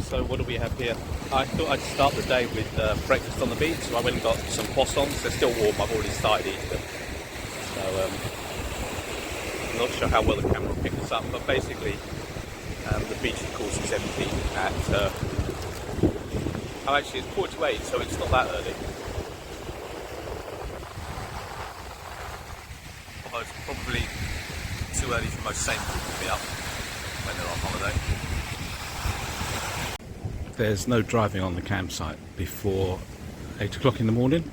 So what do we have here? I thought I'd start the day with breakfast on the beach, so I went and got some poissons. They're still warm, I've already started eating them. So I'm not sure how well the camera will pick this up, but basically the beach of course is empty at, oh actually it's 4:08, so it's not that early. Although it's probably too early for most sane people to be up when they're on holiday. There's no driving on the campsite before 8 o'clock in the morning.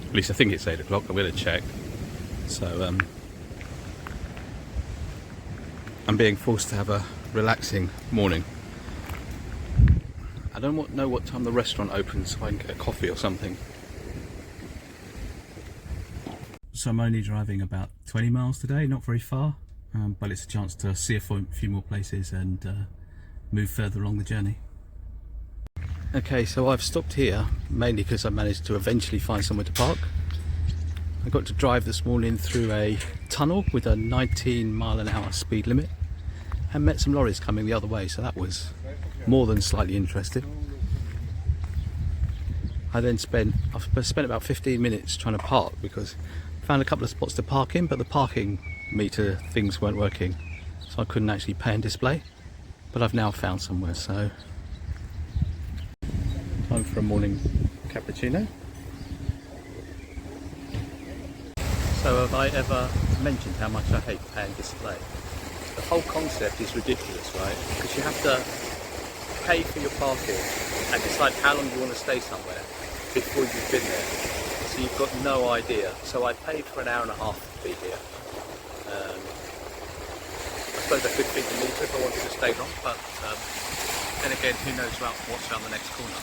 At least I think it's 8 o'clock, I'm going to check. So I'm being forced to have a relaxing morning. I don't know what time the restaurant opens, so I can get a coffee or something. So I'm only driving about 20 miles today, not very far, but it's a chance to see a few more places and move further along the journey. Okay, so I've stopped here mainly because I managed to eventually find somewhere to park. I got to drive this morning through a tunnel with a 19-mile-an-hour speed limit and met some lorries coming the other way, so that was more than slightly interesting. I've spent about 15 minutes trying to park because I found a couple of spots to park in, but the parking meter things weren't working, so I couldn't actually pay and display. But I've now found somewhere, so time for a morning cappuccino. So have I ever mentioned how much I hate pay and display? The whole concept is ridiculous, right? Because you have to pay for your parking and decide how long you want to stay somewhere before you've been there. So you've got no idea. So I paid for an hour and a half to be here. I suppose I could feed the meter if I wanted to stay long, but then again, who knows what's around the next corner.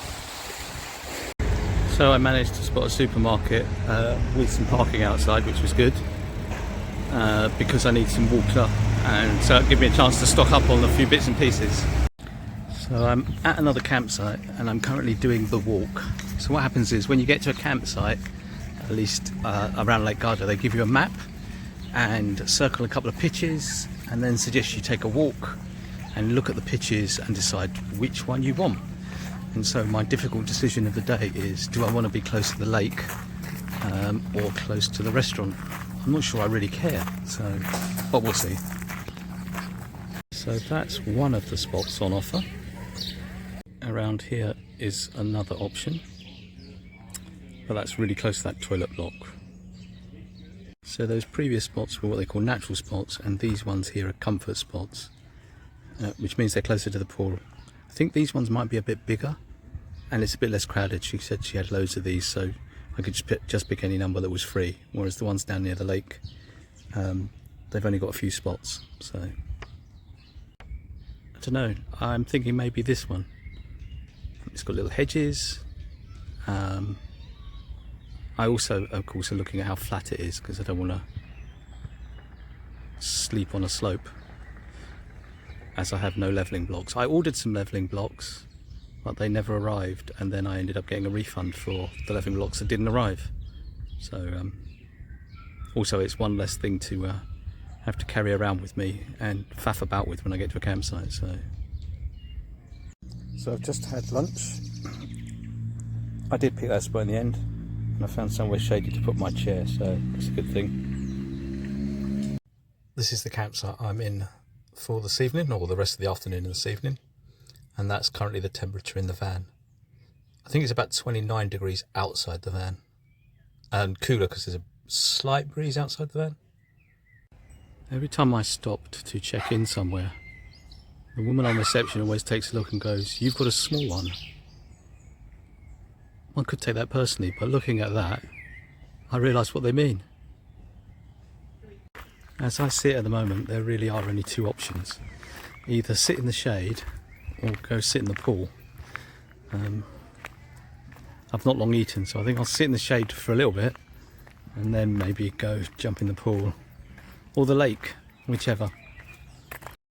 So I managed to spot a supermarket with some parking outside, which was good, because I need some water, and so it gave me a chance to stock up on a few bits and pieces. So I'm at another campsite and I'm currently doing the walk. So what happens is when you get to a campsite, at least around Lake Garda, they give you a map and circle a couple of pitches and then suggest you take a walk and look at the pitches and decide which one you want. And so my difficult decision of the day is, do I want to be close to the lake or close to the restaurant? I'm not sure I really care, but we'll see. So that's one of the spots on offer. Around here is another option, but that's really close to that toilet block. So those previous spots were what they call natural spots, and these ones here are comfort spots, which means they're closer to the pool. I think these ones might be a bit bigger and it's a bit less crowded. She said she had loads of these, so I could just pick any number that was free, whereas the ones down near the lake, they've only got a few spots. So I don't know, I'm thinking maybe this one. It's got little hedges. I also, of course, are looking at how flat it is because I don't want to sleep on a slope, as I have no levelling blocks. I ordered some levelling blocks, but they never arrived, and then I ended up getting a refund for the levelling blocks that didn't arrive. So also it's one less thing to have to carry around with me and faff about with when I get to a campsite. So I've just had lunch. I did pick that spot in the end, and I found somewhere shady to put my chair, so it's a good thing. This is the campsite I'm in for this evening, or the rest of the afternoon and this evening, and that's currently the temperature in the van. I think it's about 29 degrees outside the van, and cooler because there's a slight breeze outside the van. Every time I stopped to check in somewhere, the woman on reception always takes a look and goes, "You've got a small one." One could take that personally, but looking at that, I realise what they mean. As I see it at the moment, there really are only two options. Either sit in the shade or go sit in the pool. I've not long eaten, so I think I'll sit in the shade for a little bit and then maybe go jump in the pool or the lake, whichever.